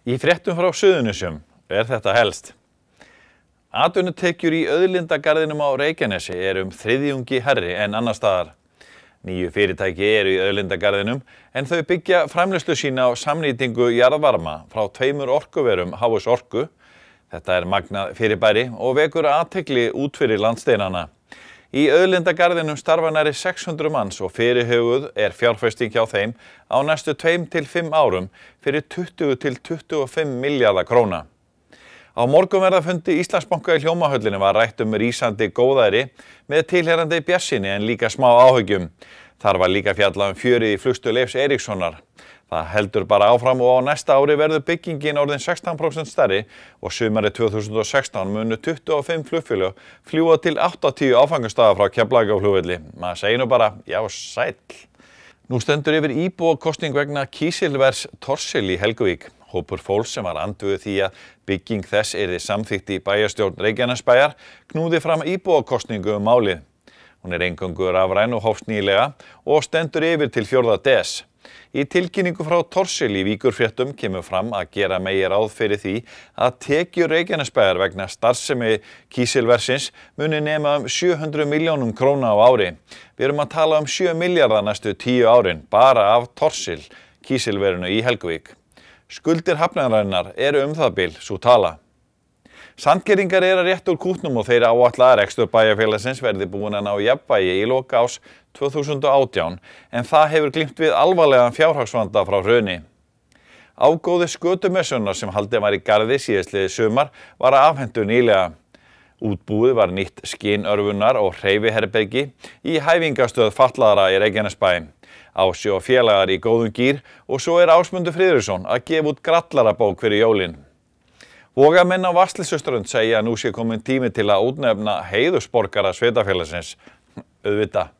Í fréttum frá Suðurnesjum þetta helst. Atvinnutekjur í auðlindagarðinum á Reykjanesi þriðjungi hærri en annars staðar. 9 fyrirtæki í auðlindagarðinum en þau byggja framleiðslu sína á samnýtingu jarðvarma frá 2 orkuverum H.S. Orku. Þetta magnað fyrirbæri og vekur athygli út fyrir landsteinana. Í auðlindagarðinum starfa nærri 600 manns og fyrirhuguð fjárfesting hjá þeim á næstu 2 til 5 árum fyrir 20 til 25 milljarða króna. Á morgunverðarfundi Íslandsbanka í Hljómahöllinni var rætt rísandi góðæri með tilheyrandi bjartsýni en líka smá áhyggjum. Þar var líka fjallað fjörið í flugstöð Leifs Eiríkssonar. Það heldur bara áfram og á næsta ári verður byggingin orðin 16% stærri og sumarið 2016 munu 25 flugfélög fljúga til 80 áfangastaða frá Keflavíkurflugvelli. Maður segir nú bara, já sæll. Nú stendur yfir íbúakosning vegna kísilvers Thorsil í Helguvík. Hópur fólks sem var andvígur því að bygging þess yrði samþykkt í bæjarstjórn Reykjanesbæjar knúði fram íbúakosningu málið. Hún eingöngu rafræn og hófst nýlega og stendur yfir til 4. des. Í tilkynningu frá Thorsil í Víkurfréttum kemur fram að gera megi ráð fyrir því að tekjur Reykjanesbæjar vegna starfsemi kísilversins muni nema 700 milljónum króna á ári. Við að tala 7 milljarða næstu 10 árin bara af Thorsil kísilverinu í Helguvík. Skuldir hafnarinnar það bil sú tala. Sandgerðingar að rétt úr kútnum og þeir áætla að rekstur bæjarfélagsins verði búin að ná jafnvægi í lok árs 2018 en það hefur glímt við alvarlegan fjárhagsvanda frá hruni. Ágóði skötumessunar sem haldið var í garði síðastliðið sumar var afhentur nýlega. Útbúið var nýtt skinörfunar og hreyfiherbergi í hæfingastöð fatlaðra í Reykjanesbæ. Ási og félagar í góðum gír og svo Ásmundur Friðriksson að gefa út grallarabók fyrir jólin. Vogamenn á Vatnsleysuströnd segja að nú sé kominn tími til að útnefna heiðursborgara sveitarfélagsins. Auðvitað.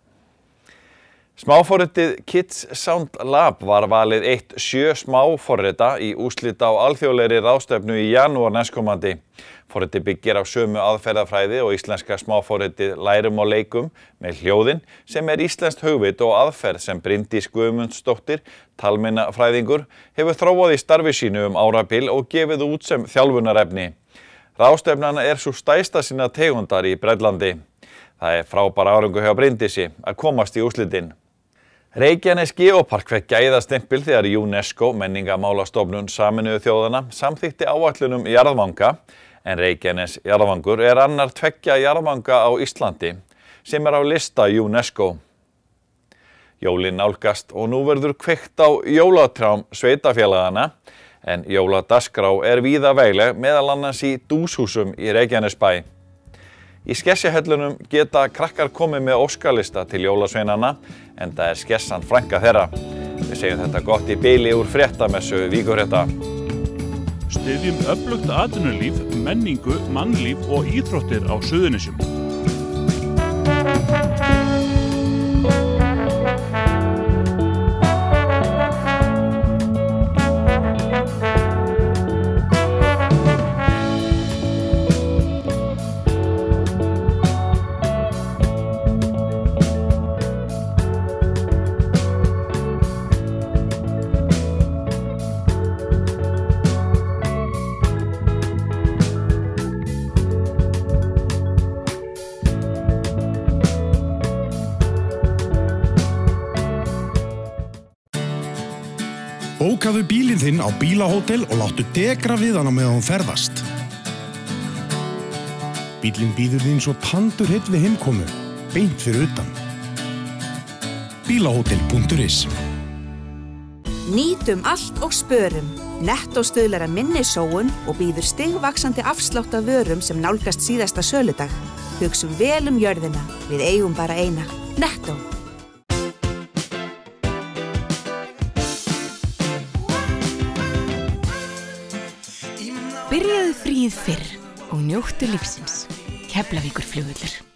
Smáforritið Kids Sound Lab var valið 7 smáforrita í úrslit á alþjóðlegri ráðstefnu í janúar næstkomandi. Forritið byggir á sömu aðferðafræði og íslenska smáforritið Lærum og leikum með hljóðin sem íslenskt hugvit og aðferð sem Bryndís Guðmundsdóttir, talmeinafræðingur, hefur þróað í starfi sínu árabil og gefið út sem þjálfunarefni. Ráðstefnan sú stærsta sinna tegundar í Bretlandi. Það frábær árangur hjá Bryndísi að komast í úrslitin. Reykjanes Geopark fékk gæðastimpil þegar UNESCO, menningarmálastofnun Sameinuðu þjóðanna, samþykkti áætlun jarðvanga, en Reykjanes jarðvangur annar 2 jarðvanga á Íslandi sem á lista UNESCO. Jólin nálgast og nú verður kveikt á jólatrjám sveitarfélagana, en jóladagskrá víða vegleg meðal annars í dúshúsum í Reykjanesbæ. Í skessihellunum geta krakkar komið með óskalista til jólasveinana, en það skessan frænka þeirra. Við segjum þetta gott í bili úr fréttamessu Víkurfrétta. Styðjum öflugt atvinnulíf, menningu, mannlíf og íþróttir á Suðurnesjum. Bókaðu bílinn þinn á bílahótel og láttu degra við hann á meðan þú ferðast. Bíllinn bíður þín svo tandur heill við heimkomu, beint fyrir utan. Bílahótel.is. Nýtum allt og spörum. Nettó stuðlar að minni sóun og býður stigvaxandi afslátt af vörum sem nálgast síðasta söludag. Hugsum vel jörðina, við eigum bara eina. Nettó. Byrjaðu fríið fyrr og njóttu lífsins. Keflavíkurflugvöllur.